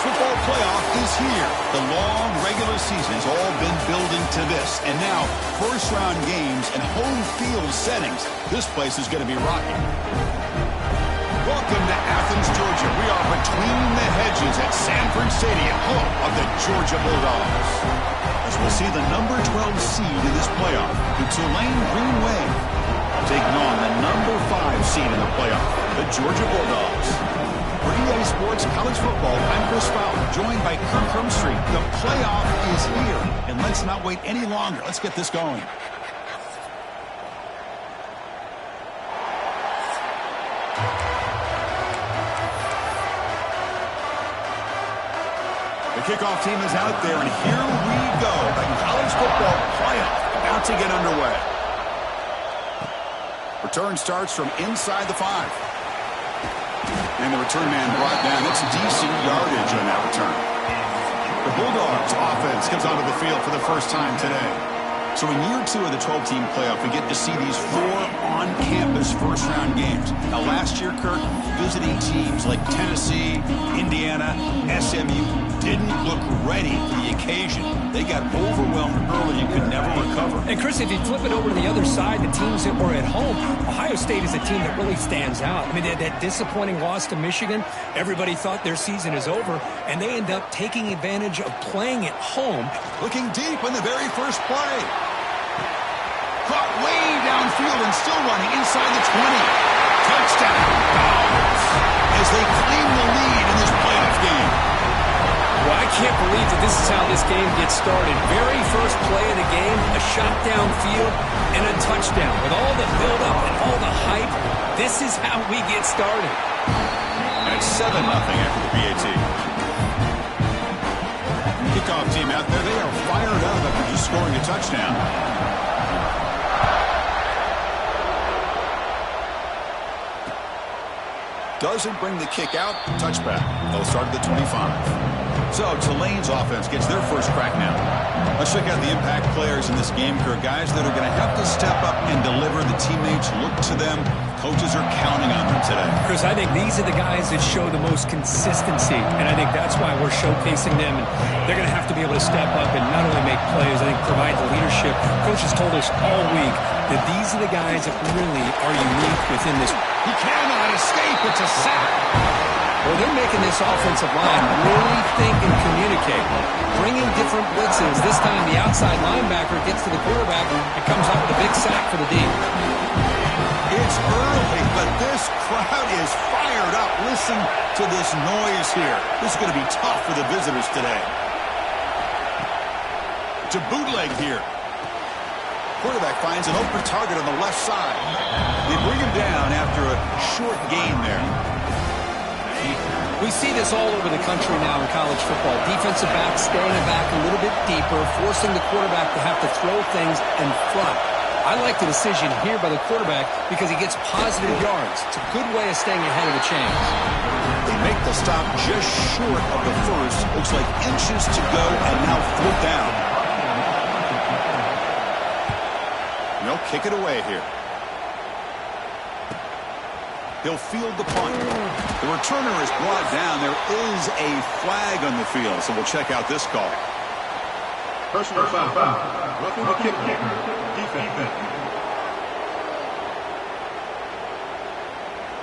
football playoff is here. The long regular season's all been building to this. And now, first-round games and home field settings. This place is going to be rocking. Welcome to Athens, Georgia. We are between the hedges at Sanford Stadium, home of the Georgia Bulldogs. As we'll see the number 12 seed in this playoff, the Tulane Green Wave, taking on the number 5 seed in the playoff, the Georgia Bulldogs. For EA Sports College Football, I'm Chris Fowler, joined by Kirk Hermstreet. The playoff is here, and let's not wait any longer. Let's get this going. The kickoff team is out there, and here we go. The college football playoff about to get underway. Return starts from inside the 5. And the return man brought down. That's decent yardage on that return. The Bulldogs offense comes onto the field for the first time today. So in year 2 of the 12-team playoff, we get to see these 4 on-campus first-round games. Now, last year, Kirk, visiting teams like Tennessee, Indiana, SMU didn't look ready for the occasion. They got overwhelmed early and could never recover. And, Chris, if you flip it over to the other side, the teams that were at home, Ohio State is a team that really stands out. I mean, that disappointing loss to Michigan, everybody thought their season is over, and they end up taking advantage of playing at home. Looking deep in the very first play. Caught way downfield and still running inside the 20. Touchdown, Dawgs, as they claim the lead in this playoff game. Well, I can't believe that this is how this game gets started. Very first play of the game, a shot downfield and a touchdown. With all the buildup and all the hype, this is how we get started. And it's 7-0 after the PAT. Kickoff team out there, they are fired up after just scoring a touchdown. Doesn't bring the kick out. Touchback. They'll start at the 25. So Tulane's offense gets their first crack now. Let's check out the impact players in this game, Kirk. Guys that are going to have to step up and deliver. The teammates look to them. Coaches are counting on them today. Chris, I think these are the guys that show the most consistency, and I think that's why we're showcasing them. And they're going to have to be able to step up and not only make plays, I think provide the leadership. Coaches told us all week that these are the guys that really are unique within this. He cannot escape. It's a sack. Well, they're making this offensive line really think and communicate. Bringing different blitzes. This time the outside linebacker gets to the quarterback and comes up with a big sack for the D. It's early, but this crowd is fired up. Listen to this noise here. This is going to be tough for the visitors today. To bootleg here. Quarterback finds an open target on the left side. They bring him down after a short gain there. We see this all over the country now in college football. Defensive backs staying back a little bit deeper, forcing the quarterback to have to throw things in front. I like the decision here by the quarterback because he gets positive yards. It's a good way of staying ahead of the chains. They make the stop just short of the first. Looks like inches to go, and now 4th down. And they'll kick it away here. He'll field the punt. The returner is brought down. There is a flag on the field, so we'll check out this call. Personal foul. Roughing the kicker. Defense.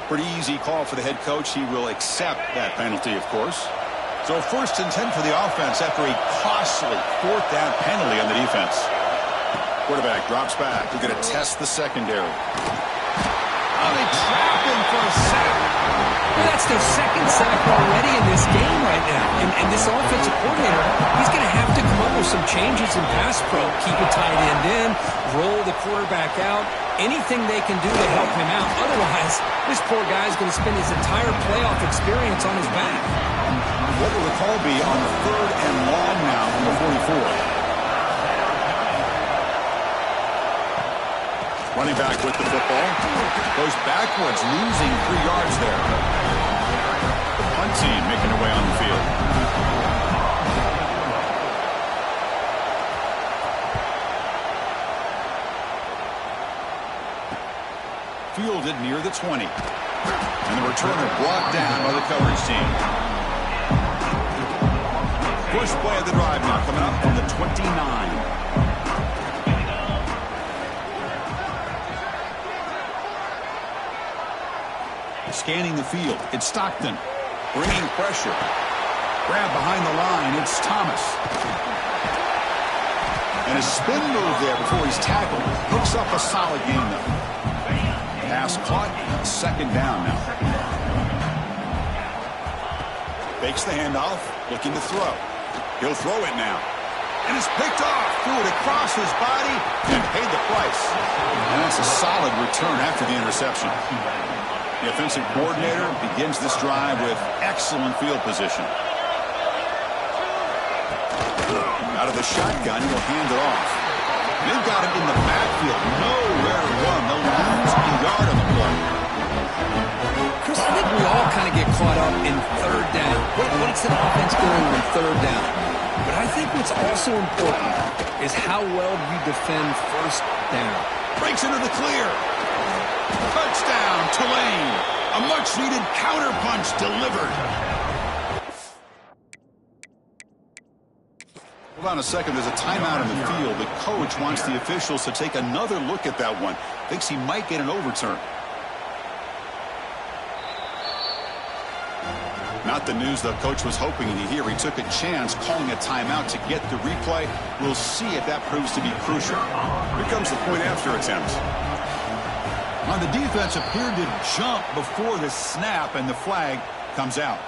Pretty easy call for the head coach. He will accept that penalty, of course. So 1st and 10 for the offense after a costly 4th down penalty on the defense. Quarterback drops back. They're going to test the secondary. Oh, they trap him for a sack. Well, that's their 2nd sack already in this game right now. And this offensive coordinator, he's going to have to come up with some changes in pass pro. Keep a tight end in, roll the quarterback out, anything they can do to help him out. Otherwise, this poor guy's going to spend his entire playoff experience on his back. What will the call be on 3rd and long now from the 44? Running back with the football. Goes backwards, losing 3 yards there. The punt team making their way on the field. Fielded near the 20. And the returner brought down by the coverage team. First play of the drive now coming up from the 29. Scanning the field, it's Stockton. Bringing pressure. Grab behind the line, it's Thomas. And a spin move there before he's tackled. Picks up a solid gain, though. Pass caught, second down now. Fakes the handoff, looking to throw. He'll throw it now. And it's picked off. Threw it across his body and paid the price. And that's a solid return after the interception. The offensive coordinator begins this drive with excellent field position. Out of the shotgun, he'll hand it off. They've got him in the backfield. Nowhere to run. They'll lose a yard on the play. Chris, I think we all kind of get caught up in third down. What's an offense doing on third down? But I think what's also important is how well you defend first down. Breaks into the clear. Touchdown, Tulane. A much-needed counterpunch delivered. Hold on a second. There's a timeout in the field. The coach wants the officials to take another look at that one. Thinks he might get an overturn. Not the news the coach was hoping to hear. He took a chance calling a timeout to get the replay. We'll see if that proves to be crucial. Here comes the point after attempt. On the defense appeared to jump before the snap, and the flag comes out.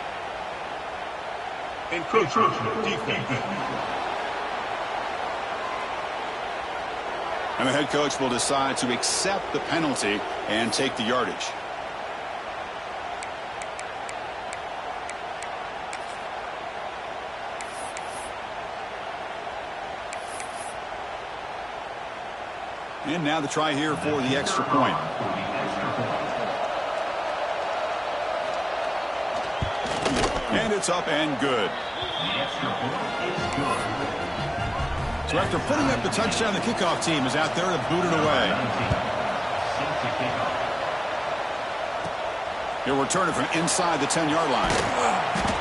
Encroachment defense. And the head coach will decide to accept the penalty and take the yardage. And now the try here for the extra point. And it's up and good. So after putting up the touchdown, the kickoff team is out there to boot it away. He'll return it from inside the 10-yard line.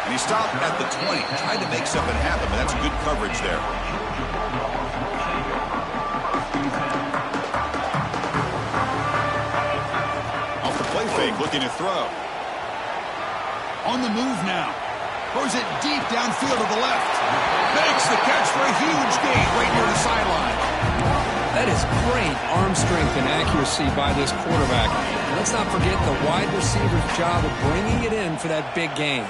And he stopped at the 20. Tried to make something happen, but that's good coverage there. Off the play fake, looking to throw. On the move now. Throws it deep downfield to the left. Makes the catch for a huge gain right near the sideline. That is great arm strength and accuracy by this quarterback. And let's not forget the wide receiver's job of bringing it in for that big gain.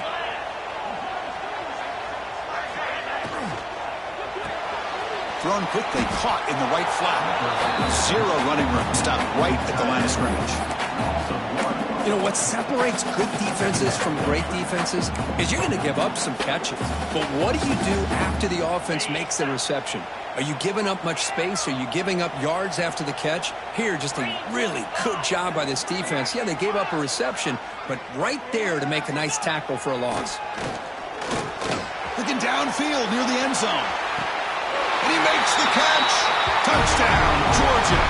Thrown quickly, caught in the right flat. Zero running room. Stopped right at the line of scrimmage. You know, what separates good defenses from great defenses is you're going to give up some catches. But what do you do after the offense makes the reception? Are you giving up much space? Are you giving up yards after the catch? Here, just a really good job by this defense. Yeah, they gave up a reception, but right there to make a nice tackle for a loss. Looking downfield near the end zone. And he makes the catch. Touchdown, Georgia.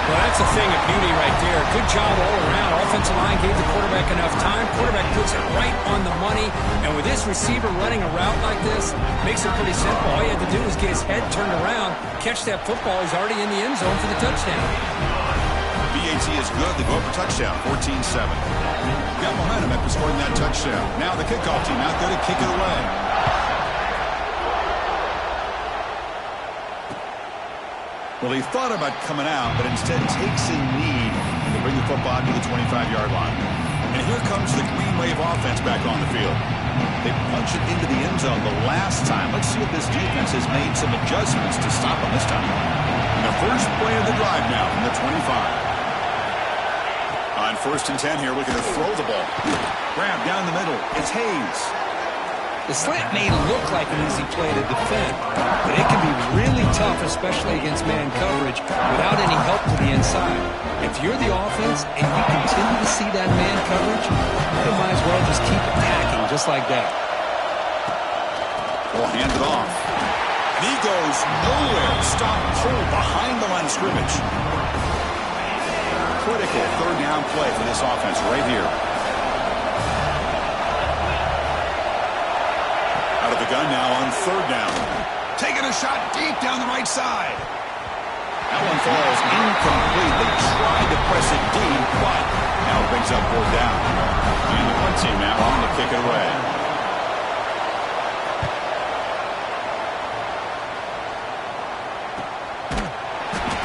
Well, that's a thing of beauty right there. Good job all around. Offensive line gave the quarterback enough time. Quarterback puts it right on the money. And with this receiver running a route like this, makes it pretty simple. All you had to do was get his head turned around, catch that football. He's already in the end zone for the touchdown. BAT is good. They go up for touchdown, 14-7. Got momentum after scoring that touchdown. Now the kickoff team out there to kick it away. Well, he thought about coming out, but instead takes a knee to bring the football to the 25-yard line. And here comes the Green Wave offense back on the field. They punch it into the end zone the last time. Let's see if this defense has made some adjustments to stop them this time. And the first play of the drive now from the 25. On 1st and 10 here, looking to throw the ball. Grab down the middle. It's Hayes. The slant may look like an easy play to defend, but it can be really tough, especially against man coverage, without any help to the inside. If you're the offense and you continue to see that man coverage, you might as well just keep attacking just like that. We'll hand it off. And he goes nowhere. Stop cold behind the line of scrimmage. Critical third down play for this offense right here. the gun now on third down. Taking a shot deep down the right side. That one falls incomplete. They tried to press it deep, but now it brings up fourth down. And the punt team now on to kick it away.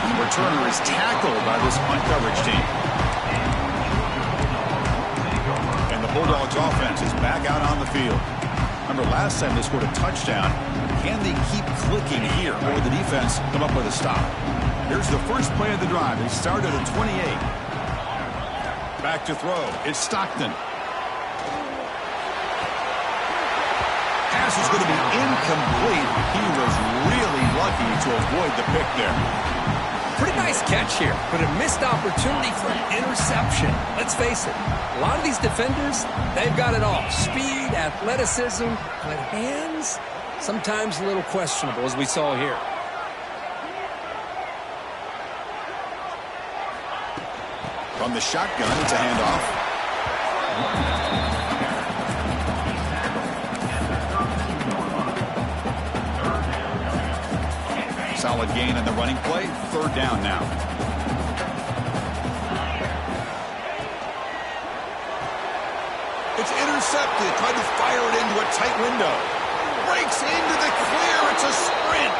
And the returner is tackled by this punt coverage team. And the Bulldogs offense is back out on the field. Remember, last time they scored a touchdown. Can they keep clicking here, or the defense come up with a stop? Here's the first play of the drive. They started at 28. Back to throw. It's Stockton. Pass is going to be incomplete. He was really lucky to avoid the pick there. Pretty nice catch here, but a missed opportunity for an interception. Let's face it, a lot of these defenders, they've got it all. Speed, athleticism, but hands, sometimes a little questionable, as we saw here. From the shotgun, it's a handoff. Solid gain in the running play. Third down now. It's intercepted. Tried to fire it into a tight window. Breaks into the clear. It's a sprint.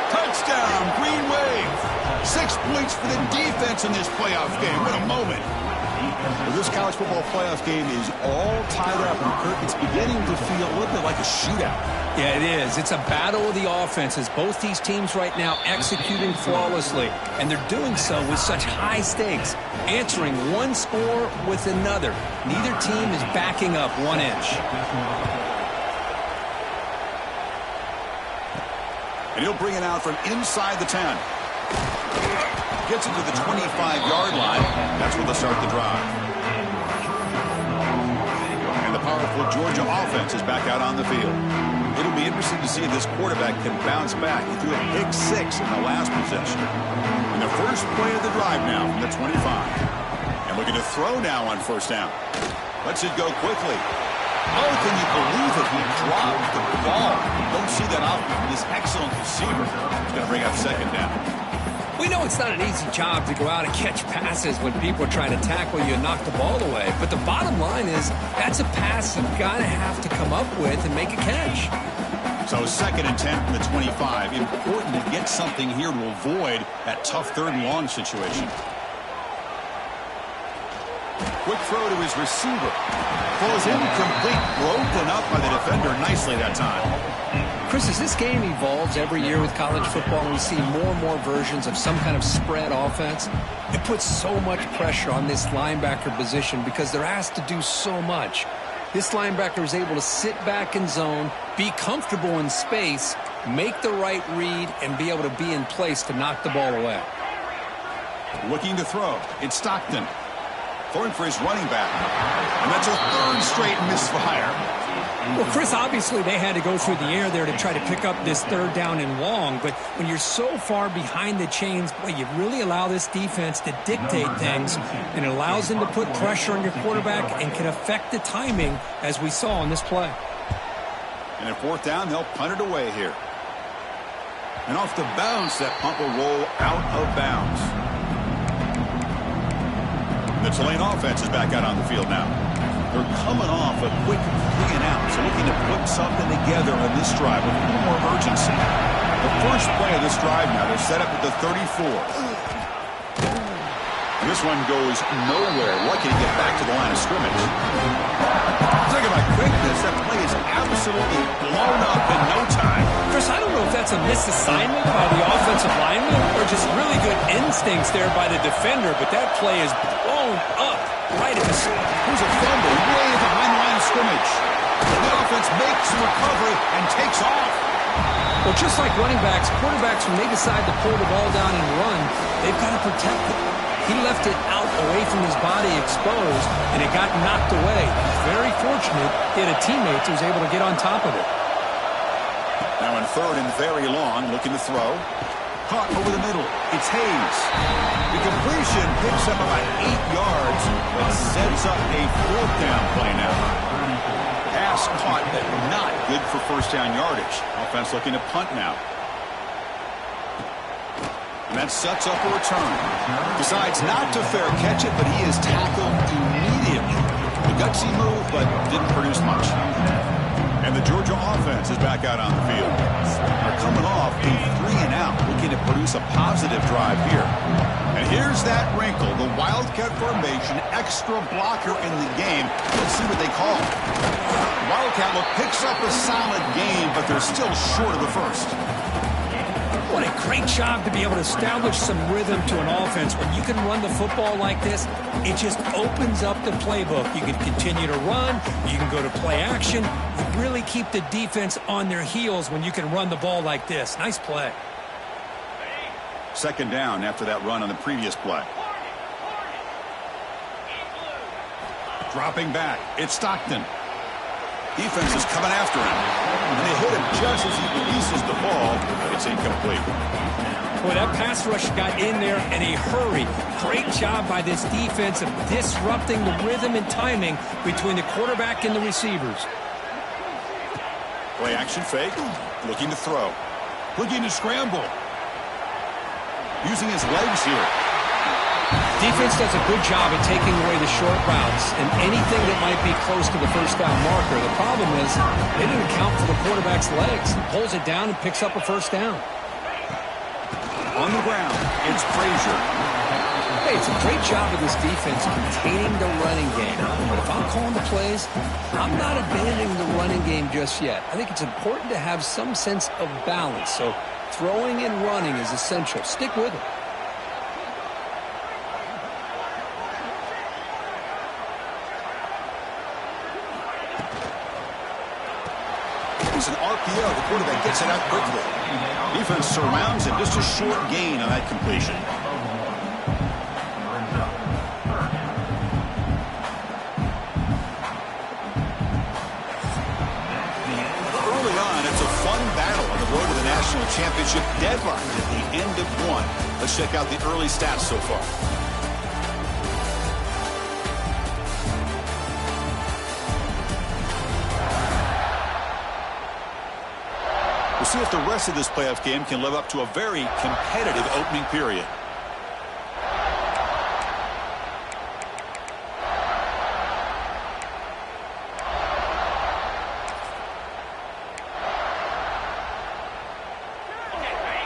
Touchdown, Green Wave. 6 points for the defense in this playoff game. What a moment. Well, this college football playoff game is all tied up, and Kirk, it's beginning to feel a little bit like a shootout. Yeah, it is. It's a battle of the offenses. Both these teams right now executing flawlessly, and they're doing so with such high stakes, answering one score with another. Neither team is backing up 1 inch. And he'll bring it out from inside the 10. Gets it to the 25-yard line. That's where they'll start the drive. And the powerful Georgia offense is back out on the field. It'll be interesting to see if this quarterback can bounce back. He threw a pick 6 in the last possession. And the first play of the drive now from the 25. And looking to throw now on first down. Lets it go quickly. Oh, can you believe it? He dropped the ball. Don't see that often from this excellent receiver. He's going to bring up second down. We know it's not an easy job to go out and catch passes when people are trying to tackle you and knock the ball away. But the bottom line is that's a pass you've got to have to come up with and make a catch. So second and 10 from the 25. Important to get something here to avoid that tough third and long situation. Quick throw to his receiver. Ball is incomplete. Broken up by the defender nicely that time. Chris, as this game evolves every year with college football, we see more and more versions of some kind of spread offense. It puts so much pressure on this linebacker position because they're asked to do so much. This linebacker is able to sit back in zone, be comfortable in space, make the right read, and be able to be in place to knock the ball away. Looking to throw. It's Stockton. Throwing for his running back. And that's a third straight misfire. Well, Chris, obviously they had to go through the air there to try to pick up this third down and long, but when you're so far behind the chains, boy, you really allow this defense to dictate things, and it allows them to put pressure on your quarterback and can affect the timing, as we saw on this play. And at fourth down, they'll punt it away here. And off the bounce, that punt will roll out of bounds. The Tulane offense is back out on the field now. They're coming off a quick 3 and out, so looking to put something together on this drive with a little more urgency. The first play of this drive now, they're set up at the 34. And this one goes nowhere. Lucky to get back to the line of scrimmage. Talking about quickness, that play is absolutely blown up in no time. Chris, I don't know if that's a misassignment by the offensive lineman or just really good instincts there by the defender, but that play is blown up right at the start. Here's a fumble way behind the line of scrimmage. The offense makes the recovery and takes off. Well, just like running backs, quarterbacks, when they decide to pull the ball down and run, they've got to protect it. He left it out away from his body exposed, and it got knocked away. Very fortunate he had a teammate who was able to get on top of it. Now in third and very long, looking to throw. Caught over the middle. It's Hayes. The completion picks up about 8 yards, but sets up a fourth down play now. Pass pass caught, but not good for first down yardage. Offense looking to punt now. And that sets up a return. Decides not to fair catch it, but he is tackled immediately. A gutsy move, but didn't produce much. And the Georgia offense is back out on the field. They're coming off a 3-and-out, looking to produce a positive drive here. And here's that wrinkle, the Wildcat formation, extra blocker in the game. Let's see what they call. Wildcat picks up a solid game, but they're still short of the first. What a great job to be able to establish some rhythm to an offense. When you can run the football like this, it just opens up the playbook. You can continue to run. You can go to play action. You really keep the defense on their heels when you can run the ball like this. Nice play. Second down after that run on the previous play. Dropping back. It's Stockton. Defense is coming after him. And they hit him just as he releases the ball. It's incomplete. Well, that pass rush got in there in a hurry. Great job by this defense of disrupting the rhythm and timing between the quarterback and the receivers. Play action fake. Looking to throw. Looking to scramble. Using his legs here. Defense does a good job at taking away the short routes and anything that might be close to the first down marker. The problem is they didn't account for the quarterback's legs. He pulls it down and picks up a first down. On the ground, it's Frazier. Hey, it's a great job of this defense containing the running game. But if I'm calling the plays, I'm not abandoning the running game just yet. I think it's important to have some sense of balance. So throwing and running is essential. Stick with it. It's an RPO. The quarterback gets it out quickly. Defense surrounds him. Just a short gain on that completion. Early on, it's a fun battle on the road to the national championship deadline at the end of one. Let's check out the early stats so far. We'll see if the rest of this playoff game can live up to a very competitive opening period.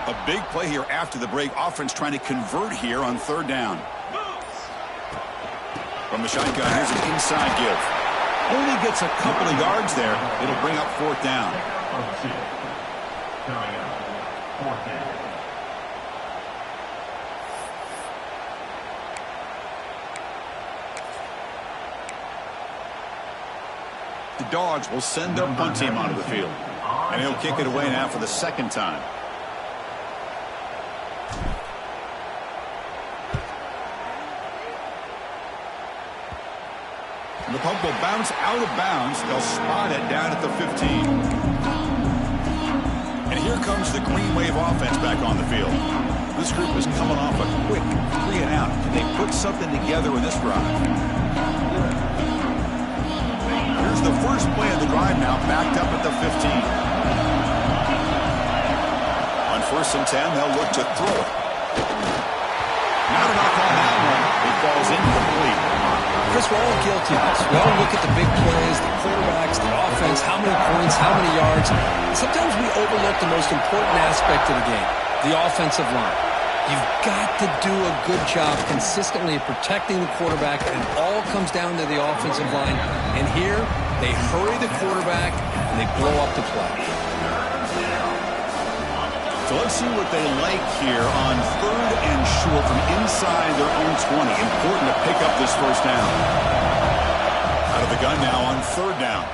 A big play here after the break. Offense trying to convert here on third down. From the shotgun, here's an inside give. Only gets a couple of yards there. It'll bring up fourth down. The Dawgs will send their punt team onto the field. And he'll kick it away now for the second time. And the punt will bounce out of bounds. They'll spot it down at the 15. And here comes the Green Wave offense back on the field. This group is coming off a quick 3-and-out. They put something together in this drive. Here's the first play of the drive now, backed up at the 15. On 1st and 10, they'll look to throw it. Not enough on that one. It falls incomplete. Chris, we're all guilty of this. We all look at the big plays, the quarterbacks, the offense, how many points, how many yards. And sometimes we overlook the most important aspect of the game, the offensive line. You've got to do a good job consistently protecting the quarterback, and it all comes down to the offensive line. And here, they hurry the quarterback, and they blow up the play. So let's see what they like here on 3rd and short from inside their own 20. Important to pick up this first down. Out of the gun now on 3rd down.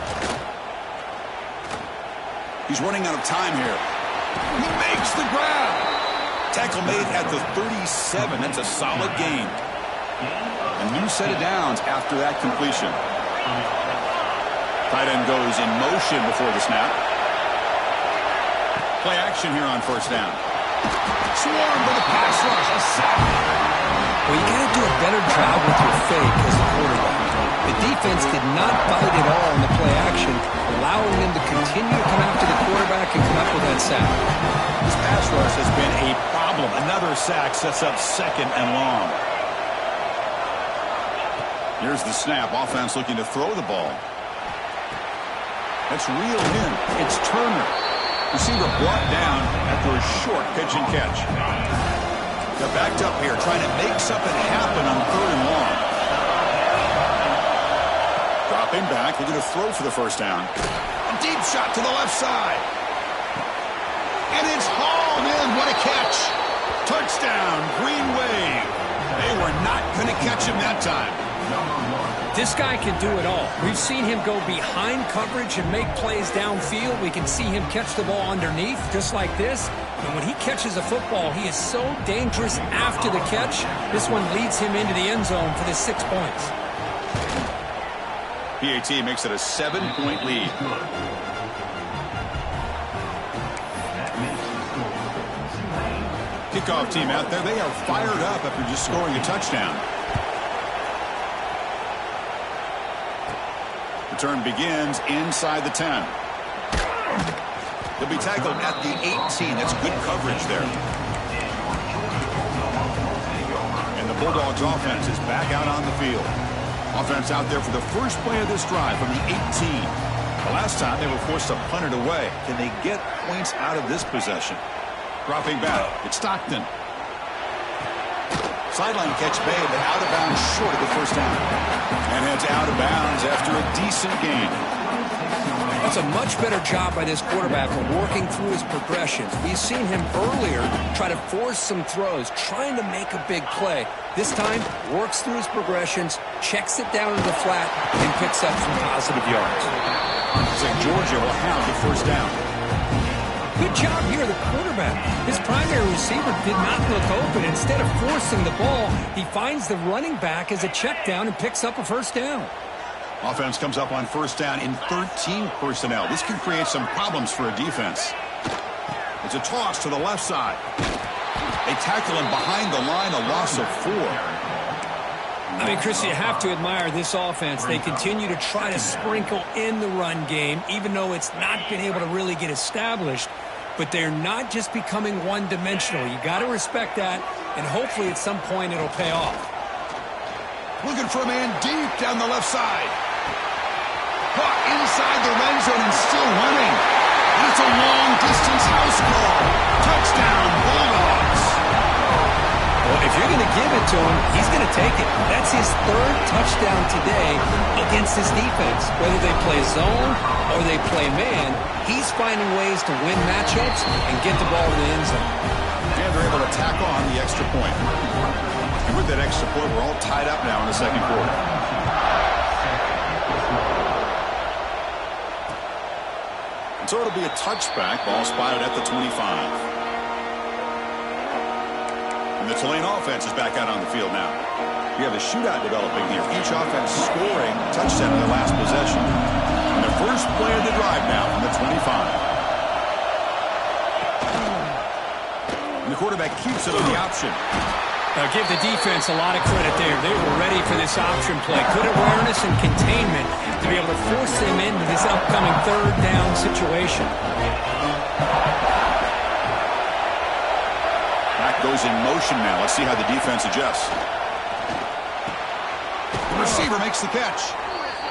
He's running out of time here. He makes the grab. Tackle made at the 37. That's a solid gain. A new set of downs after that completion. Tight end goes in motion before the snap. Play action here on 1st down. Swarmed with a pass rush. A sack. Well, you got to do a better job with your fake as a quarterback. The defense did not bite at all in the play action, allowing them to continue to come after the quarterback and come up with that sack. This pass rush has been a problem. Another sack sets up 2nd and long. Here's the snap. Offense looking to throw the ball. That's reeled in. It's Turner. Receiver brought down after a short pitch and catch. They're backed up here trying to make something happen on 3rd and long. Dropping back. They're going to throw for the first down. A deep shot to the left side. And it's hauled in. What a catch. Touchdown, Green Wave. They were not going to catch him that time. This guy can do it all. We've seen him go behind coverage and make plays downfield. We can see him catch the ball underneath, just like this. And when he catches a football, he is so dangerous after the catch. This one leads him into the end zone for the 6 points. PAT makes it a 7-point lead. Kickoff team out there. They are fired up after just scoring a touchdown. Return begins inside the 10. He'll be tackled at the 18. That's good coverage there. And the Bulldogs offense is back out on the field. Offense out there for the first play of this drive from the 18. The last time they were forced to punt it away. Can they get points out of this possession? Dropping back. It's Stockton. Sideline catch made, but out of bounds short of the first down. And heads out of bounds after a decent gain. That's a much better job by this quarterback of working through his progressions. We've seen him earlier try to force some throws, trying to make a big play. This time, works through his progressions, checks it down into the flat, and picks up some positive yards. Looks like Georgia will have the first down. Good job here, the quarterback. His primary receiver did not look open. Instead of forcing the ball, he finds the running back as a check down and picks up a first down. Offense comes up on first down in 13 personnel. This can create some problems for a defense. It's a toss to the left side. They tackle him behind the line, a loss of 4. I mean, Chris, you have to admire this offense. They continue to try to sprinkle in the run game, even though it's not been able to really get established. But they're not just becoming one-dimensional. You got to respect that, and hopefully at some point it'll pay off. Looking for a man deep down the left side. Caught inside the red zone and still running. And it's a long-distance house call. Touchdown, Bulldogs. Well, if you're going to give it to him, he's going to take it. That's his 3rd touchdown today against this defense. Whether they play zone or they play man, he's finding ways to win matchups and get the ball to the end zone. And they're able to tack on the extra point. And with that extra point, we're all tied up now in the second quarter. And so it'll be a touchback. Ball spotted at the 25. And the Tulane offense is back out on the field now. We have a shootout developing here. Each offense scoring a touchdown in their last possession. And the first play of the drive now from the 25. And the quarterback keeps it on the option. Give the defense a lot of credit there. They were ready for this option play. Good awareness and containment to be able to force them into this upcoming 3rd down situation. Back goes in motion now. Let's see how the defense adjusts. The receiver makes the catch.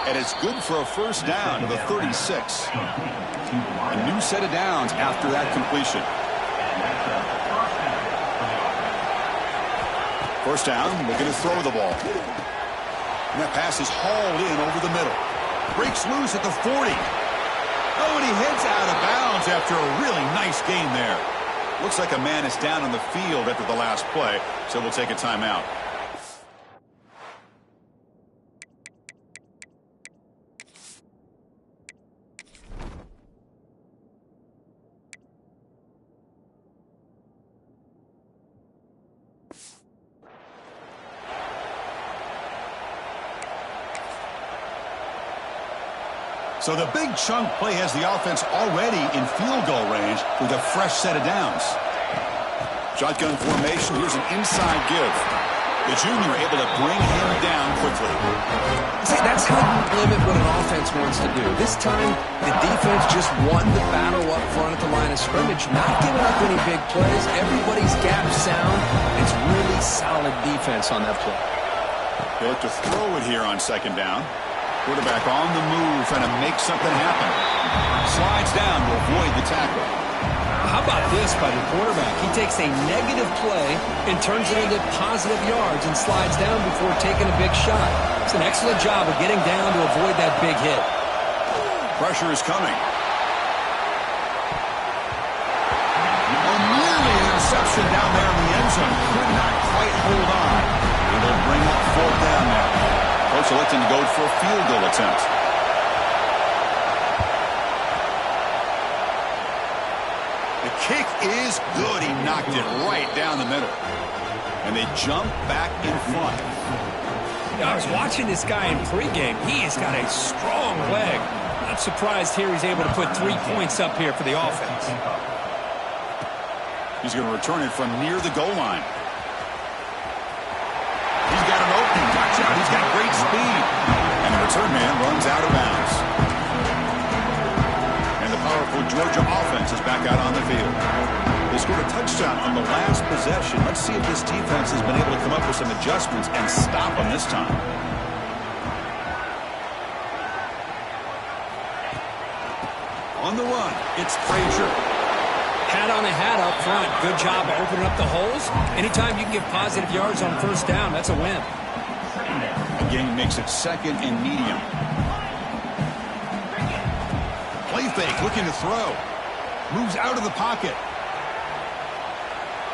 And it's good for a first down to the 36. A new set of downs after that completion. First down, looking to throw the ball. And that pass is hauled in over the middle. Breaks loose at the 40. Oh, and he heads out of bounds after a really nice gain there. Looks like a man is down on the field after the last play, so we'll take a timeout. So the big chunk play has the offense already in field goal range with a fresh set of downs. Shotgun formation. Here's an inside give. The junior able to bring him down quickly. See, that's how you limit what an offense wants to do. This time, the defense just won the battle up front at the line of scrimmage, not giving up any big plays. Everybody's gap sound. It's really solid defense on that play. They look to throw it here on second down. Quarterback on the move, trying to make something happen. Slides down to avoid the tackle. How about this by the quarterback? He takes a negative play and turns it into positive yards and slides down before taking a big shot. It's an excellent job of getting down to avoid that big hit. Pressure is coming. Oh, nearly an interception down there in the end zone. Could not quite hold on. It'll bring up fourth down now. Coach electing to go for a field goal attempt. The kick is good. He knocked it right down the middle. And they jump back in front. I was watching this guy in pregame. He has got a strong leg. Not surprised here he's able to put 3 points up here for the offense. He's going to return it from near the goal line. He's got an opening. Watch out. He's got great speed. And the return man runs out of bounds. And the powerful Georgia offense is back out on the field. They scored a touchdown on the last possession. Let's see if this defense has been able to come up with some adjustments and stop them this time. On the run, it's Frazier. Hat on a hat up front. Good job of opening up the holes. Anytime you can get positive yards on first down, that's a win. Again, makes it second and medium. Play fake, looking to throw. Moves out of the pocket.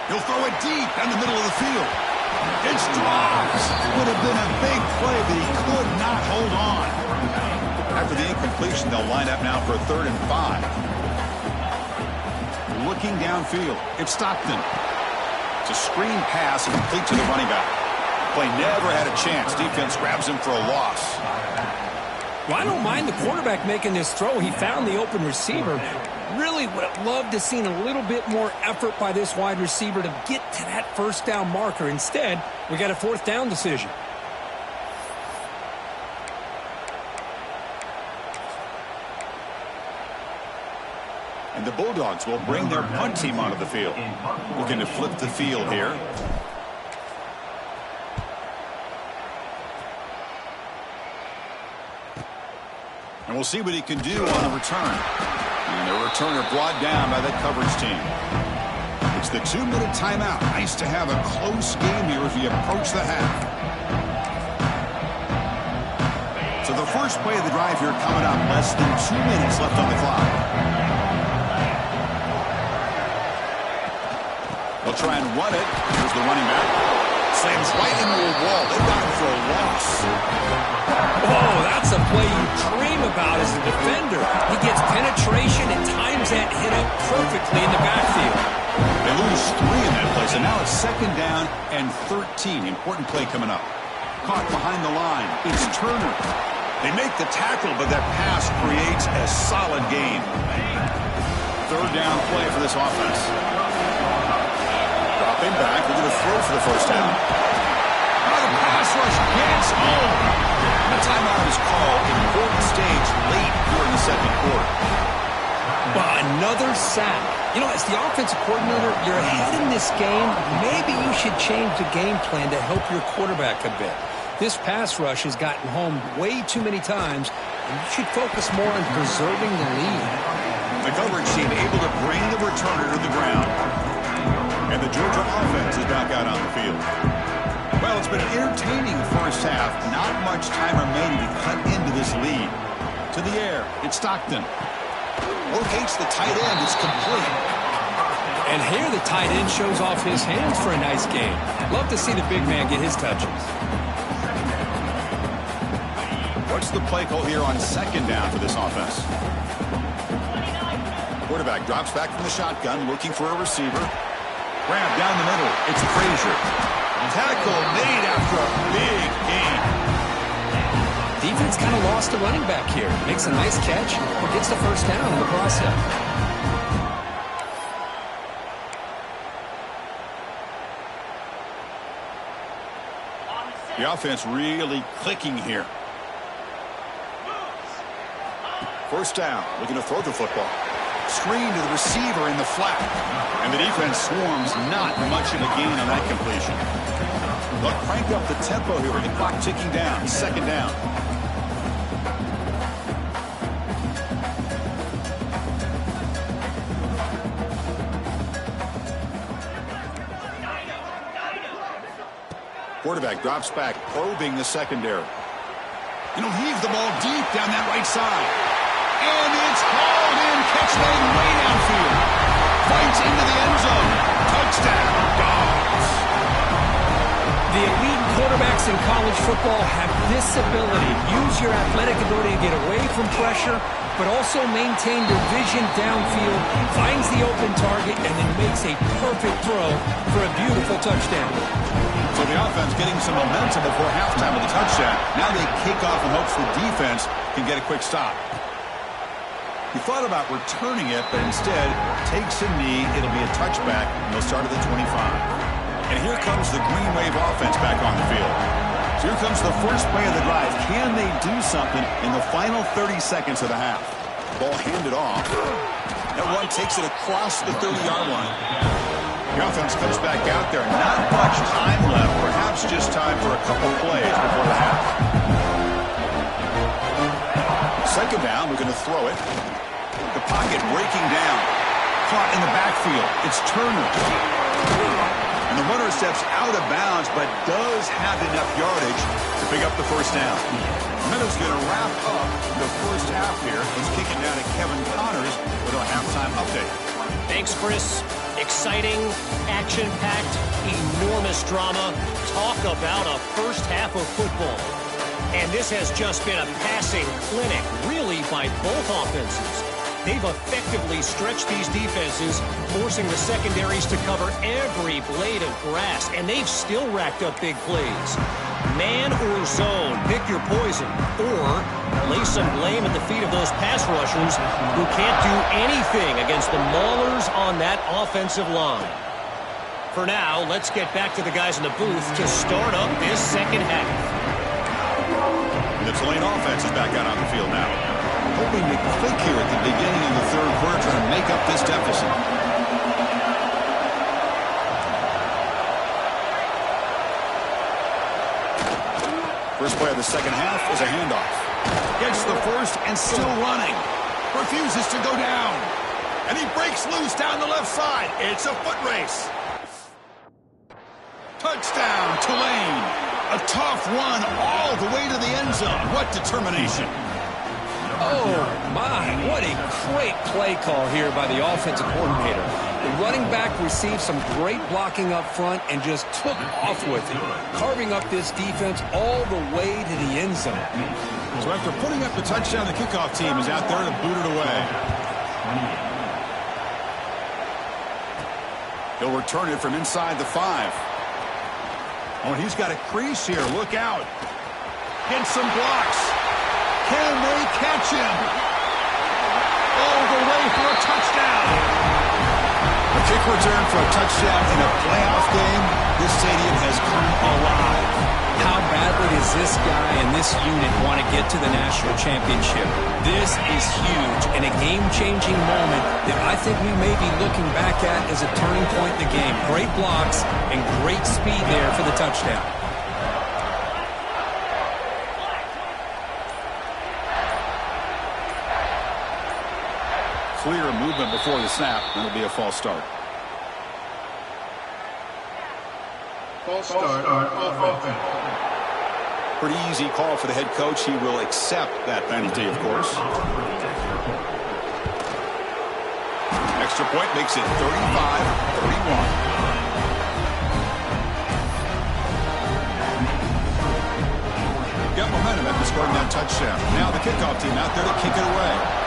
He'll throw it deep down the middle of the field. It's Dawgs. Would have been a big play, but he could not hold on. After the incompletion, they'll line up now for a 3rd and 5. Looking downfield, it's Stockton. It's a screen pass and complete to the running back. Play never had a chance. Defense grabs him for a loss. Well, I don't mind the quarterback making this throw. He found the open receiver. Really would have loved to seen a little bit more effort by this wide receiver to get to that first down marker. Instead, we got a 4th down decision. And the Bulldogs will bring their punt team onto the field. Looking to flip the field here. And we'll see what he can do on the return. And the returner brought down by that coverage team. It's the 2-minute timeout. Nice to have a close game here as we approach the half. So the first play of the drive here coming up. Less than 2 minutes left on the clock. They'll try and run it. Here's the running back. Slams right into a wall. They've got him for a loss. Oh, that's a play you dream about as a defender. He gets penetration and times that hit up perfectly in the backfield. They lose 3 in that play, so now it's 2nd down and 13. Important play coming up. Caught behind the line. It's Turner. They make the tackle, but that pass creates a solid gain. 3rd down play for this offense. Dropping back. We're going to throw for the first down. The pass rush gets home. The timeout is called. Important stage late during the 2nd quarter. Well, another sack. You know, as the offensive coordinator, you're ahead in this game. Maybe you should change the game plan to help your quarterback a bit. This pass rush has gotten home way too many times, and you should focus more on preserving the lead. The coverage team able to bring the returner to the ground. And the Georgia offense is back out on the field. Well, it's been an entertaining first half. Not much time remaining to cut into this lead. To the air, it's Stockton. Locates the tight end. It's complete. And here the tight end shows off his hands for a nice game. Love to see the big man get his touches. What's the play call here on 2nd down for this offense? Quarterback drops back from the shotgun, looking for a receiver. Grab down the middle. It's Frazier. Tackle made after a big gain. Defense kind of lost a running back here. Makes a nice catch, but gets the first down in the process. The offense really clicking here. First down, looking to throw the football. Screen to the receiver in the flat. And the defense swarms, not much of a gain on that completion. They'll crank up the tempo here with the clock ticking down. Second down. Quarterback drops back, probing the secondary. And he'll heave the ball deep down that right side. And it's hauled in. Catch made way downfield. Fights into the end zone. Touchdown, Dawgs. The elite quarterbacks in college football have this ability. Use your athletic ability to get away from pressure, but also maintain your vision downfield, finds the open target, and then makes a perfect throw for a beautiful touchdown. So the offense getting some momentum before halftime with a touchdown. Now they kick off in hopes the defense can get a quick stop. He thought about returning it, but instead takes a knee. It'll be a touchback, and they'll start at the 25. And here comes the Green Wave offense back on the field. So here comes the first play of the drive. Can they do something in the final 30 seconds of the half? Ball handed off. That run takes it across the 30-yard line. The offense comes back out there. Not much time left. Perhaps just time for a couple plays before the half. Second down, we're going to throw it. The pocket breaking down. Caught in the backfield. It's Turner. And the runner steps out of bounds, but does have enough yardage to pick up the first down. Meadows going to wrap up the first half here. He's kicking down to Kevin Connors with a halftime update. Thanks, Chris. Exciting, action-packed, enormous drama. Talk about a first half of football. And this has just been a passing clinic, really, by both offenses. They've effectively stretched these defenses, forcing the secondaries to cover every blade of grass, and they've still racked up big plays. Man or zone, pick your poison, or lay some blame at the feet of those pass rushers who can't do anything against the maulers on that offensive line. For now, let's get back to the guys in the booth to start up this second half. The Tulane offense is back out on the field now. Hoping to click here at the beginning of the third quarter, trying to make up this deficit. First play of the second half is a handoff. Gets the first and still running. Refuses to go down. And he breaks loose down the left side. It's a foot race. Touchdown, Tulane. A tough run all the way to the end zone. What determination. Oh, my. What a great play call here by the offensive coordinator. The running back received some great blocking up front and just took off with it, carving up this defense all the way to the end zone. So after putting up the touchdown, the kickoff team is out there to boot it away. He'll return it from inside the 5. Oh, and he's got a crease here. Look out. Get some blocks. Can they catch him? All the way for a touchdown. A kick return for a touchdown in a playoff game. This stadium has come alive. How badly does this guy and this unit want to get to the national championship? This is huge and a game-changing moment that I think we may be looking back at as a turning point in the game. Great blocks and great speed there for the touchdown. Clear movement before the snap, and it'll be a false start. False start, offense. Pretty easy call for the head coach. He will accept that penalty, of course. Extra point makes it 35-31. Got momentum after scoring that touchdown. Now the kickoff team out there to kick it away.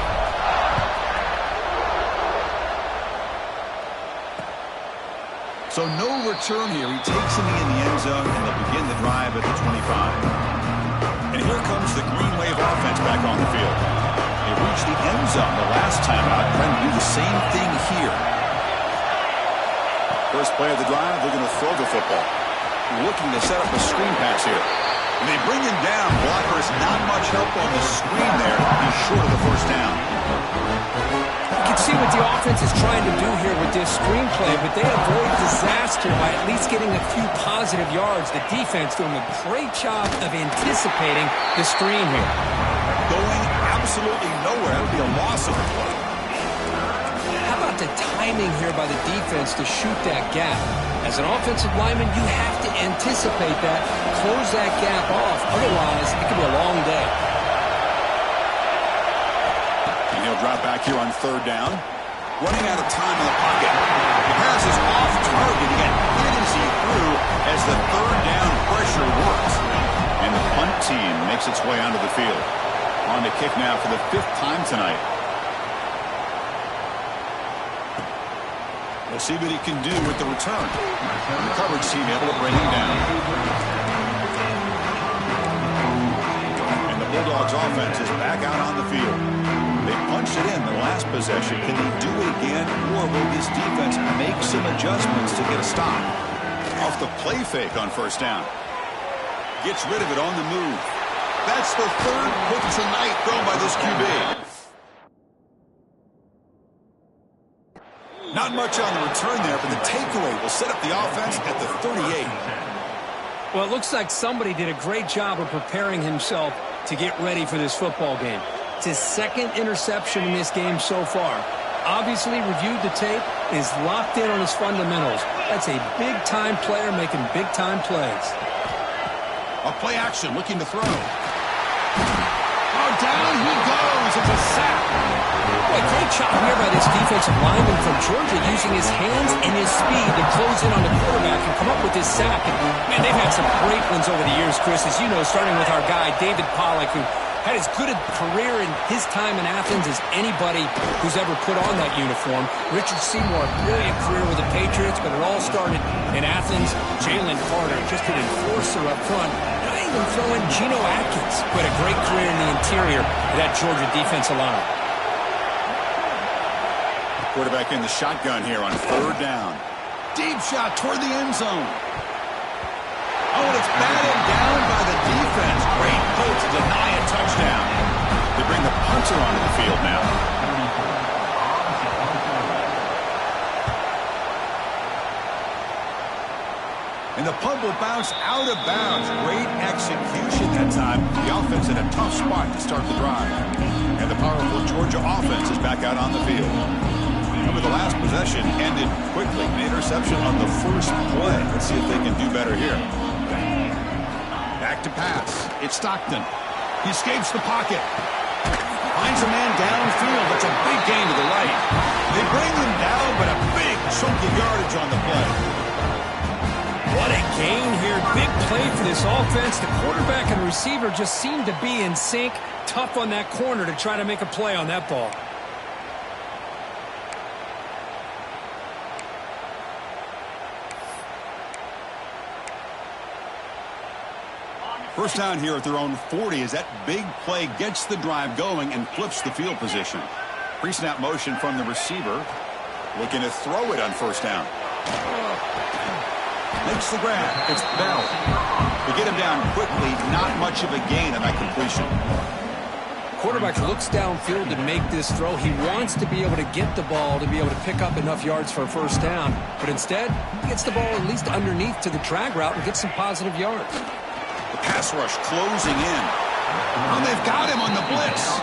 So no return here. He takes it in the end zone, and they'll begin the drive at the 25. And here comes the Green Wave offense back on the field. They reached the end zone the last time out, trying to do the same thing here. First play of the drive, they're going to throw the football. looking to set up a screen pass here. And they bring him down. Blockers not much help on the screen there. He's short of the first down. You can see what the offense is trying to do here with this screenplay, but they avoid disaster by at least getting a few positive yards. The defense doing a great job of anticipating the screen here. Going absolutely nowhere. That would be a loss of the play. How about the timing here by the defense to shoot that gap? As an offensive lineman, you have to anticipate that, close that gap off. Otherwise, it could be a long day. And he'll drop back here on third down. Running out of time in the pocket. The pass is off target. He got hit as he threw as the third down pressure works. And the punt team makes its way onto the field. On to kick now for the 5th time tonight. We'll see what he can do with the return. The coverage team able to bring him down. And the Bulldogs offense is back out on the field. They punched it in the last possession. Can they do it again, or will this defense make some adjustments to get a stop? Off the play fake on first down. Gets rid of it on the move. That's the 3rd pick tonight thrown by this QB. Not much on the return there, but the takeaway will set up the offense at the 38. Well, it looks like somebody did a great job of preparing himself to get ready for this football game. It's his 2nd interception in this game so far. Obviously reviewed the tape, is locked in on his fundamentals. That's a big-time player making big-time plays. A play action, looking to throw. Oh, down he goes. It's a sack. Boy, great job here by this defensive lineman from Georgia, using his hands and his speed to close in on the quarterback and come up with this sack. And, man, they've had some great ones over the years, Chris, as you know, starting with our guy, David Pollock, who had as good a career in his time in Athens as anybody who's ever put on that uniform. Richard Seymour, brilliant career with the Patriots, but it all started in Athens. Jalen Carter, just an enforcer up front. And I even throw in Geno Atkins, who had a great career in the interior of that Georgia defensive line. Quarterback in the shotgun here on third down. Deep shot toward the end zone. Oh, and it's batted down by the defense. Great play to deny a touchdown. They bring the punter onto the field now. And the punt will bounce out of bounds. Great execution that time. The offense in a tough spot to start the drive. And the powerful Georgia offense is back out on the field. Remember, the last possession ended quickly. An interception on the first play. Let's see if they can do better here. Back to pass. It's Stockton. He escapes the pocket. Finds a man downfield. That's a big gain to the right. They bring him down, but a big chunk of yardage on the play. What a gain here. Big play for this offense. The quarterback and receiver just seem to be in sync. Tough on that corner to try to make a play on that ball. First down here at their own 40 as that big play gets the drive going and flips the field position. Pre-snap motion from the receiver. Looking to throw it on first down. Makes the grab. It's Bell. They get him down quickly. Not much of a gain on that completion. Quarterback looks downfield to make this throw. He wants to be able to get the ball to be able to pick up enough yards for a first down. But instead, he gets the ball at least underneath to the drag route and gets some positive yards. The pass rush closing in. And they've got him on the blitz.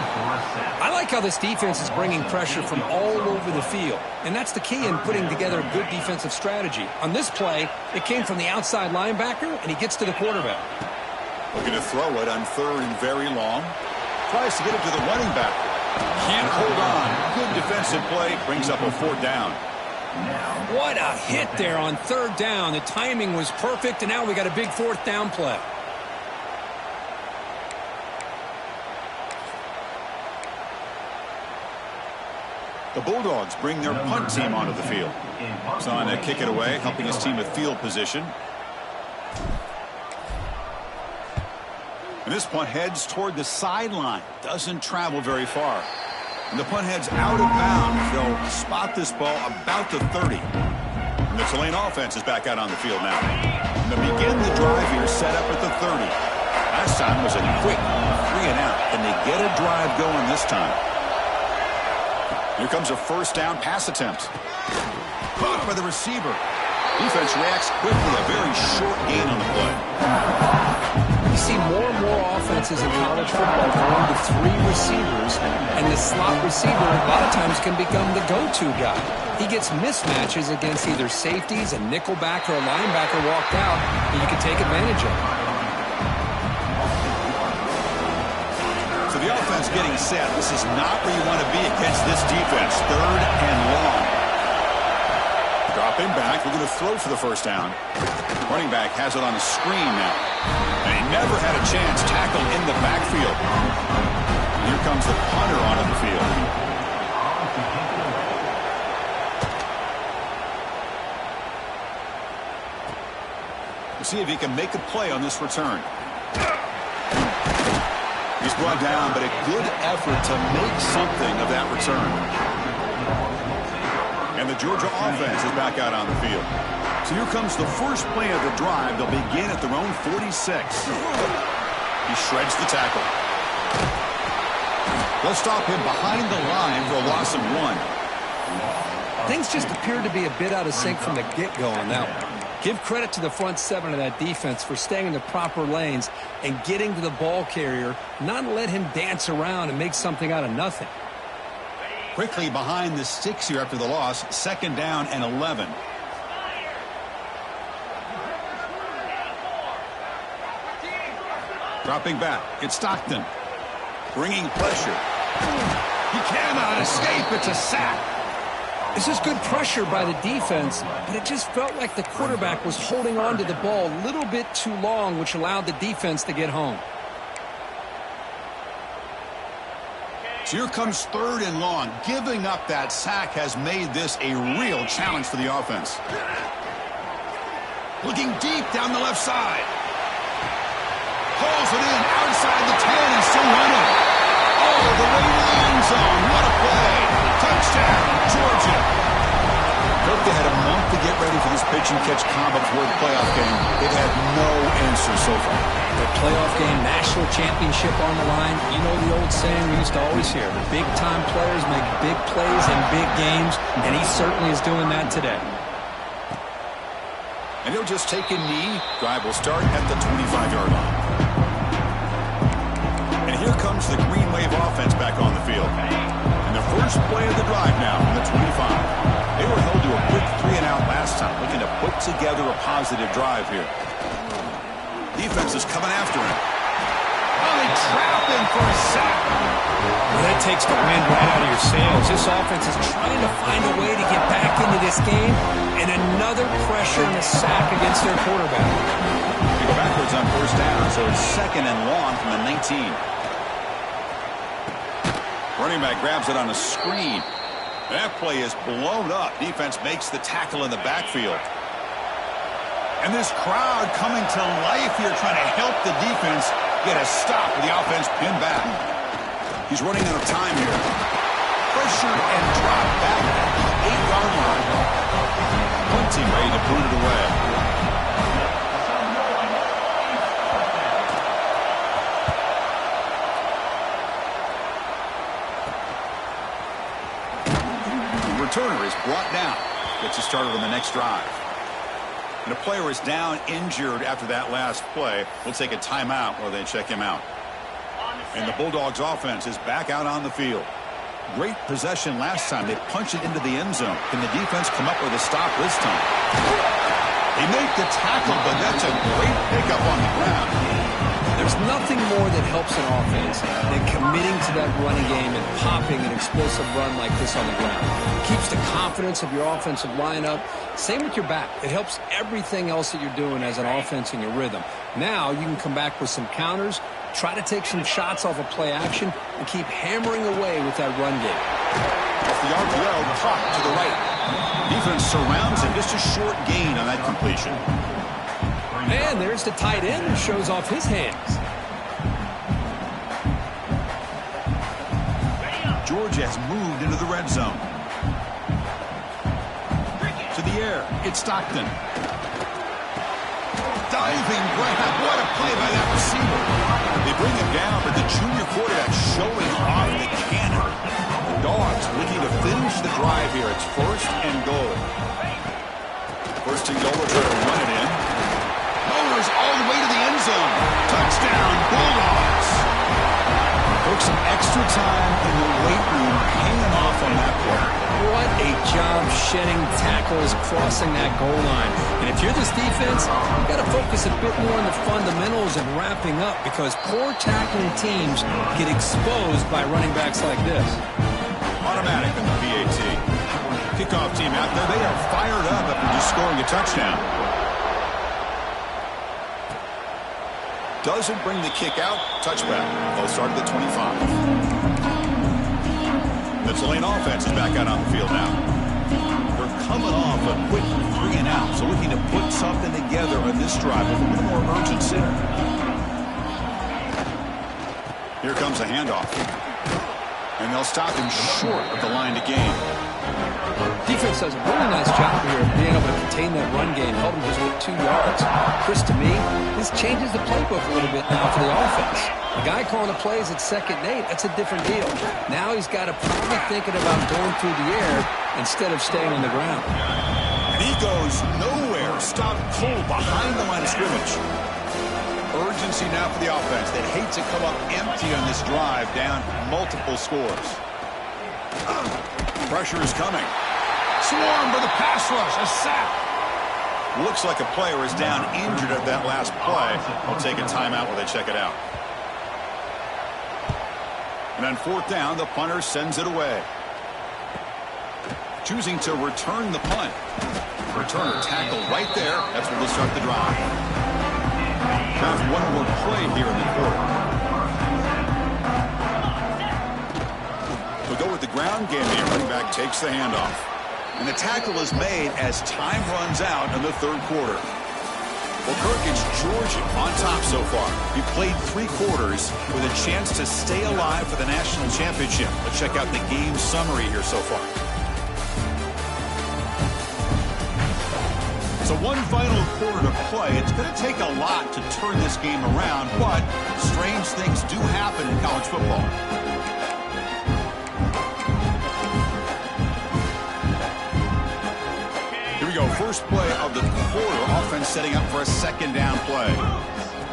I like how this defense is bringing pressure from all over the field. And that's the key in putting together a good defensive strategy. On this play, it came from the outside linebacker, and he gets to the quarterback. Looking to throw it on third and very long. Tries to get it to the running back. Can't hold on. Good defensive play. Brings up a fourth down. What a hit there on third down. The timing was perfect, and now we got a big fourth down play. The Bulldogs bring their punt team onto the field. Son to kick it away, helping his team with field position. And this punt heads toward the sideline. Doesn't travel very far. And the punt heads out of bounds. They'll spot this ball about the 30. And the Tulane offense is back out on the field now. And they begin the drive here, set up at the 30. Last time was a quick 3 and out. And they get a drive going this time. Here comes a first down pass attempt. Caught by the receiver. Defense reacts quickly. A very short gain on the play. You see more and more offenses in college football going to 3 receivers, and the slot receiver a lot of times can become the go-to guy. He gets mismatches against either safeties, a nickelback, or a linebacker walked out, and you can take advantage of it. So the offense getting set. This is not where you want to be against this defense. 3rd and long. Dropping back. We're going to throw for the first down. Running back has it on a screen now. And he never had a chance. Tackled in the backfield. Here comes the punter onto the field. We'll see if he can make a play on this return. He's brought down, but a good effort to make something of that return. And the Georgia offense is back out on the field. So here comes the first play of the drive. They'll begin at their own 46. He shreds the tackle. They'll stop him behind the line for a loss of 1. Things just appeared to be a bit out of sync from the get-go on that one. Give credit to the front 7 of that defense for staying in the proper lanes and getting to the ball carrier, not let him dance around and make something out of nothing. Quickly behind the 6 here after the loss. 2nd down and 11. Dropping back. It's Stockton. Bringing pressure. He cannot escape. It's a sack. This is good pressure by the defense, but it just felt like the quarterback was holding on to the ball a little bit too long, which allowed the defense to get home. So here comes 3rd and long. Giving up that sack has made this a real challenge for the offense. Looking deep down the left side. Pulls it in outside the 10 and still running. Oh, the way to the end zone. What a play. Touchdown, Georgia. Look, they had a month to get ready for this pitch-and-catch combo before the playoff game. They've had no answer so far. The playoff game, national championship on the line. You know the old saying we used to always hear. Big-time players make big plays in big games, and he certainly is doing that today. And he'll just take a knee. Drive will start at the 25-yard line. And here comes the Green Wave offense back on the field. And the first play of the drive now from the 25. They were held to a quick 3 and out last time, looking to put together a positive drive here. Defense is coming after him. Oh, they trapped him for a sack. Well, that takes the wind right out of your sails. This offense is trying to find a way to get back into this game, and another pressure and a sack against their quarterback. They go backwards on first down, so it's 2nd and long from the 19. Running back grabs it on a screen. That play is blown up. Defense makes the tackle in the backfield. And this crowd coming to life here, trying to help the defense get a stop with the offense pinned back. He's running out of time here. Pressure and drop back at the 8-yard line. Punting ready to put it away. Returner is brought down. Gets you started on the next drive. And a player is down injured after that last play. We'll take a timeout while they check him out. And the Bulldogs offense is back out on the field. Great possession last time. They punch it into the end zone. Can the defense come up with a stop this time? They make the tackle, but that's a great pickup on the ground. There's nothing more that helps an offense than committing to that running game and popping an explosive run like this on the ground. It keeps the confidence of your offensive lineup. Same with your back. It helps everything else that you're doing as an offense in your rhythm. Now you can come back with some counters, try to take some shots off of play action, and keep hammering away with that run game. Off the RPO, top to the right. Defense surrounds him. Just a short gain on that completion. And there's the tight end who shows off his hands. Georgia has moved into the red zone. To the the air. It's Stockton. Diving grab. What a play by that receiver. They bring him down, but the junior quarterback showing off the cannon. The Dawgs looking to finish the drive here. It's 1st and goal. 1st and goal. We're trying to run it in. Motors all the way to the end zone. Touchdown, Bulldogs. Took some extra time in the weight room hanging off on that play. What a job shedding tackles crossing that goal line. And if you're this defense, you've got to focus a bit more on the fundamentals and wrapping up, because poor tackling teams get exposed by running backs like this. Automatic in the PAT. Kickoff team out there. They are fired up after just scoring a touchdown. Doesn't bring the kick out. Touchback. They'll start at the 25. The Tulane offense is back out on the field now. They're coming off a quick 3 and out, so looking to put something together on this drive with a little more urgency. Here comes a handoff. And they'll stop him short of the line to gain. Defense does a really nice job here of being able to contain that run game, held him just with 2 yards. Chris, to me, this changes the playbook a little bit now for the offense. The guy calling the plays at 2nd and 8, that's a different deal. Now he's got to probably thinking about going through the air instead of staying on the ground. And he goes nowhere. Stopped cold behind the line of scrimmage. Urgency now for the offense. They hate to come up empty on this drive, down multiple scores. Pressure is coming. Swarm for the pass rush. A sack. Looks like a player is down injured at that last play. They'll take a timeout while they check it out. And on 4th down, the punter sends it away. Choosing to return the punt. Returner tackle right there. That's where they'll start the drive. There's one more play here in the quarter. We'll go with the ground game here. Running back takes the handoff. And the tackle is made as time runs out in the 3rd quarter. Well, Kirk, it's Georgia on top so far. He played 3 quarters with a chance to stay alive for the national championship. Let's check out the game summary here so far. So one final quarter to play. It's going to take a lot to turn this game around, but strange things do happen in college football. Here we go. First play of the quarter. Offense setting up for a 2nd down play.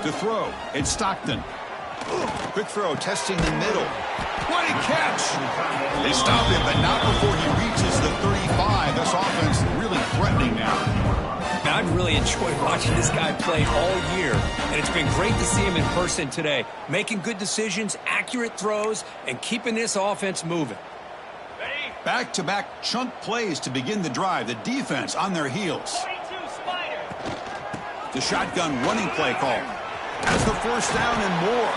To throw, it's Stockton. Quick throw, testing the middle. What a catch! They stop him, but not before he reaches the 35. This offense really threatening now. I've really enjoyed watching this guy play all year, and it's been great to see him in person today, making good decisions, accurate throws, and keeping this offense moving. Back-to-back chunk plays to begin the drive. The defense on their heels. The shotgun running play call. Has the 1st down and more.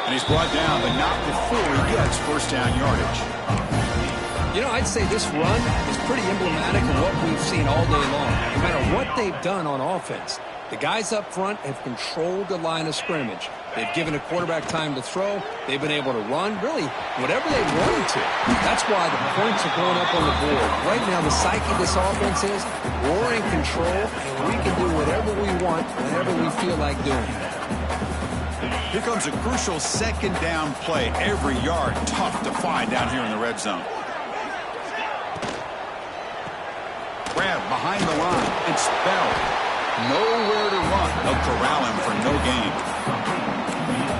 And he's brought down, but not before he gets 1st down yardage. You know, I'd say this run is pretty emblematic of what we've seen all day long. No matter what they've done on offense, the guys up front have controlled the line of scrimmage. They've given a quarterback time to throw. They've been able to run, really, whatever they wanted to. That's why the points are going up on the board. Right now, the psyche of this offense is we're in control, and we can do whatever we want whenever we feel like doing it. Here comes a crucial 2nd down play. Every yard tough to find down here in the red zone. Grab behind the line. It's Bell. Nowhere to run. They'll corral him for no gain.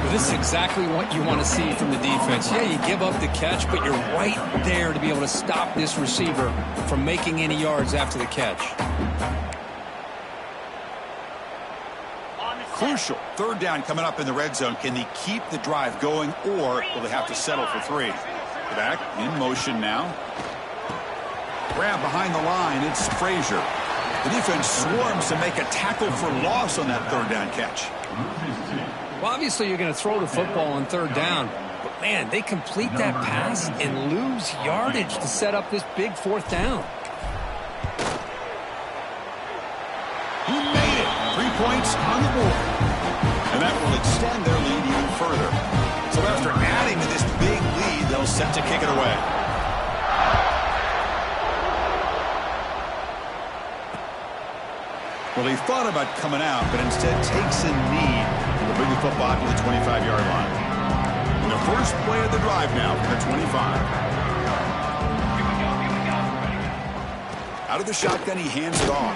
Well, this is exactly what you want to see from the defense. Yeah, you give up the catch, but you're right there to be able to stop this receiver from making any yards after the catch. Crucial 3rd down coming up in the red zone. Can they keep the drive going, or will they have to settle for 3? Back in motion now. Grab behind the line. It's Frazier. The defense swarms to make a tackle for loss on that 3rd down catch. Well, obviously you're going to throw the football on 3rd down, but man, they complete that pass and lose yardage to set up this big 4th down. He made it. 3 points on the board. And that will extend their lead even further. So after adding to this big lead, they'll set to kick it away. Well, he thought about coming out, but instead takes a knee to bring the football to the 25-yard line. And the first play of the drive now for the 25. Out of the shotgun, he hands it off.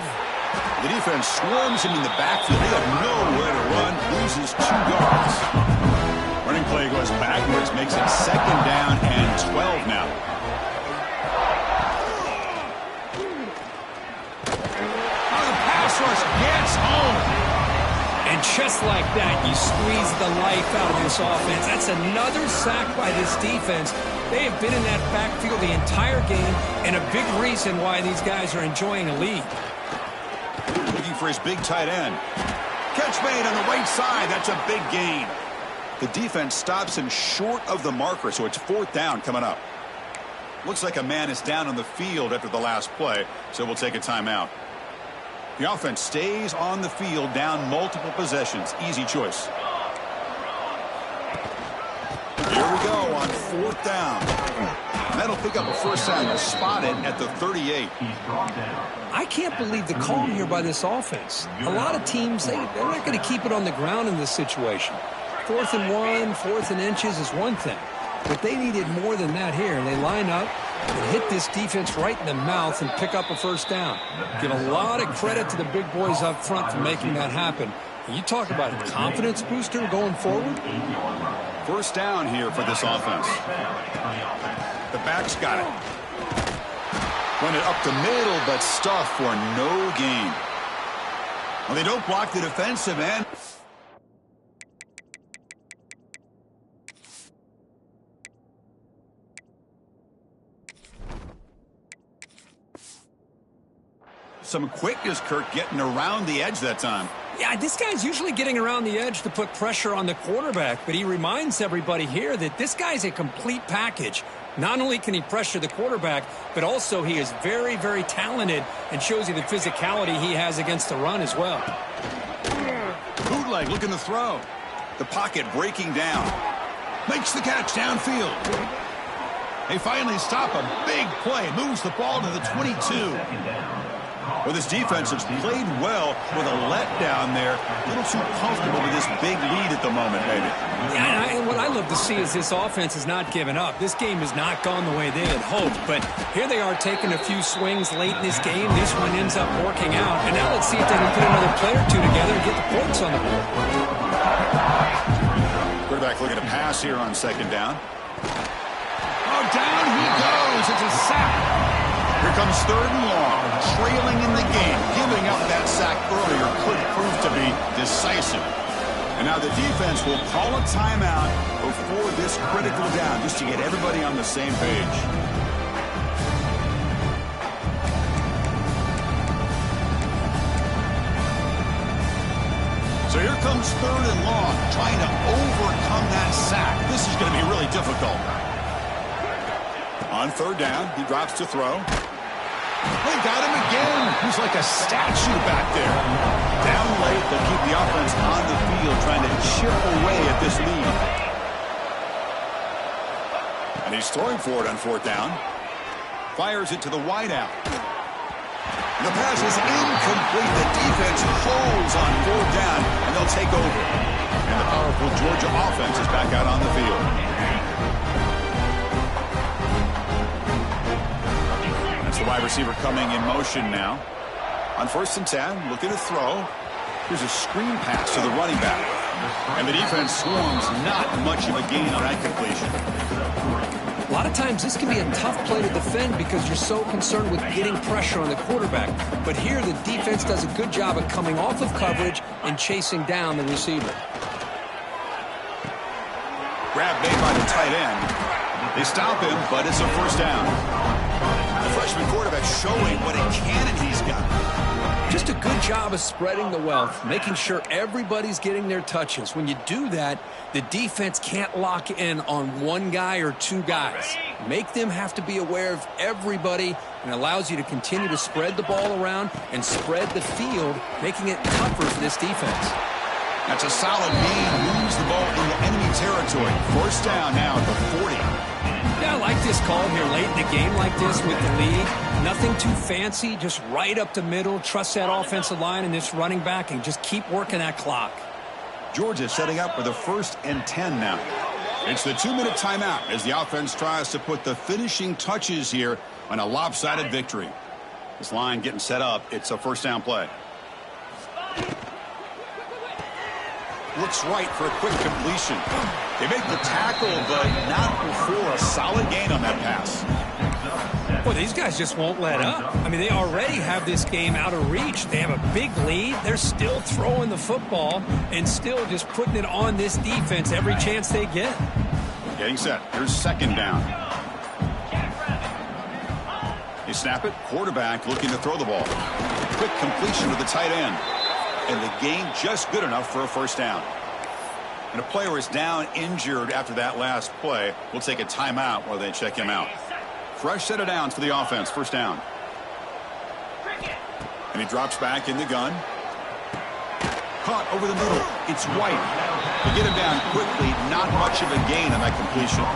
The defense swarms him in the backfield. They have nowhere to run, loses 2 yards. Running play goes backwards, makes it 2nd down and 12 now. Gets home. And just like that, you squeeze the life out of this offense. That's another sack by this defense. They have been in that backfield the entire game, and a big reason why these guys are enjoying a lead. Looking for his big tight end. Catch made on the right side. That's a big gain. The defense stops him short of the marker, so it's 4th down coming up. Looks like a man is down on the field after the last play, so we'll take a timeout. The offense stays on the field, down multiple possessions. Easy choice. Here we go on 4th down. That'll pick up a first down. They'll spot it at the 38. I can't believe the call here by this offense. A lot of teams, they're not going to keep it on the ground in this situation. 4th and 1, 4th and inches is one thing. But they needed more than that here. They line up and hit this defense right in the mouth and pick up a first down. Give a lot of credit to the big boys up front for making that happen. And you talk about a confidence booster going forward. First down here for this offense. The back's got it. Run it up the middle, but stuff for no gain. Well, they don't block the defensive end. Some quickness, Kirk, getting around the edge that time. Yeah, this guy's usually getting around the edge to put pressure on the quarterback, but he reminds everybody here that this guy's a complete package. Not only can he pressure the quarterback, but also he is very, very talented and shows you the physicality he has against the run as well. Bootleg looking to throw. The pocket breaking down. Makes the catch downfield. They finally stop a big play. Moves the ball to the 22. Well, this defense has played well with a letdown there. A little too comfortable with this big lead at the moment, maybe. Yeah, and what I love to see is this offense has not given up. This game has not gone the way they had hoped, but here they are taking a few swings late in this game. This one ends up working out, and now let's see if they can put another play or two together and get the points on the board. Quarterback looking to pass here on 2nd down. Oh, down he goes. It's a sack. Here comes 3rd and long, trailing in the game. Giving up that sack earlier could prove to be decisive. And now the defense will call a timeout before this critical down, just to get everybody on the same page. So here comes 3rd and long, trying to overcome that sack. This is going to be really difficult. On 3rd down, he drops to throw. They got him again. He's like a statue back there. Down late, they'll keep the offense on the field trying to chip away at this lead. And he's throwing for it on 4th down. Fires it to the wideout. The pass is incomplete. The defense holds on 4th down, and they'll take over. And the powerful Georgia offense is back out on the field. The wide receiver coming in motion now. On 1st and 10, looking to throw. Here's a screen pass to the running back. And the defense swarms, not much of a gain on that completion. A lot of times this can be a tough play to defend because you're so concerned with getting pressure on the quarterback. But here the defense does a good job of coming off of coverage and chasing down the receiver. Grab made by the tight end. They stop him, but it's a first down. The freshman quarterback showing what a cannon he's got. Just a good job of spreading the wealth, making sure everybody's getting their touches. When you do that, the defense can't lock in on one guy or 2 guys. Make them have to be aware of everybody, and allows you to continue to spread the ball around and spread the field, making it tougher for this defense. That's a solid gain. Moves the ball into enemy territory. First down now at the 40. Yeah, I like this call here late in the game like this with the lead. Nothing too fancy, just right up the middle. Trust that offensive line and this running back and just keep working that clock. Georgia setting up for the 1st and 10 now. It's the 2-minute timeout as the offense tries to put the finishing touches here on a lopsided victory. This line getting set up. It's a first down play. Looks right for a quick completion. They make the tackle, but not before a solid gain on that pass. Well, these guys just won't let up. I mean, they already have this game out of reach. They have a big lead. They're still throwing the football and still just putting it on this defense every chance they get. Getting set. Here's second down. They snap it. Quarterback looking to throw the ball. Quick completion to the tight end. And the gain just good enough for a first down. And a player is down injured after that last play. We'll take a timeout while they check him out. Fresh set of downs for the offense. First down. And he drops back in the gun. Caught over the middle. It's White. They get him down quickly. Not much of a gain on that completion.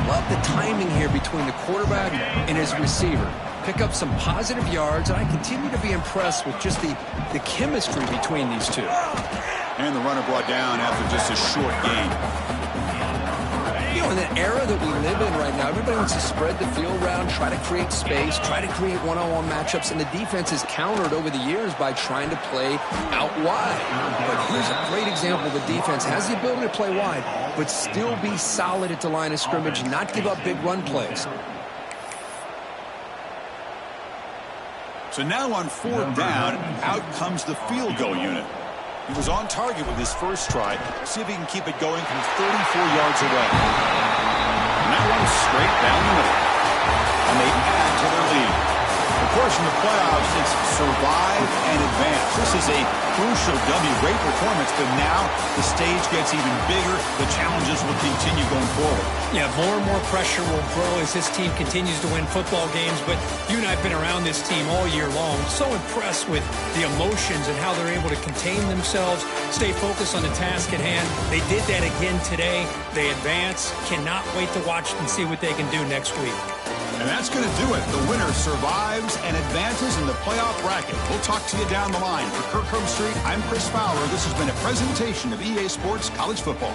Love the timing here between the quarterback and his receiver. Pick up some positive yards, and I continue to be impressed with just the chemistry between these two. And the runner brought down after just a short gain. You know, in the era that we live in right now, everybody wants to spread the field around, try to create space, try to create one-on-one matchups, and the defense is countered over the years by trying to play out wide. But here's a great example. The defense has the ability to play wide, but still be solid at the line of scrimmage, not give up big run plays. So now on 4th down, out comes the field goal unit. He was on target with his first try. See if he can keep it going from 34 yards away. And that one's straight down the middle. And they add to their lead. Of course, in the playoffs, it's survive and advance. This is a crucial W. Great performance, but now the stage gets even bigger. The challenges will continue going forward. Yeah, more and more pressure will grow as this team continues to win football games, but you and I have been around this team all year long. So impressed with the emotions and how they're able to contain themselves, stay focused on the task at hand. They did that again today. They advance. Cannot wait to watch and see what they can do next week. And that's going to do it. The winner survives and advances in the playoff bracket. We'll talk to you down the line. For Kirk Herbstreit, I'm Chris Fowler. This has been a presentation of EA Sports College Football.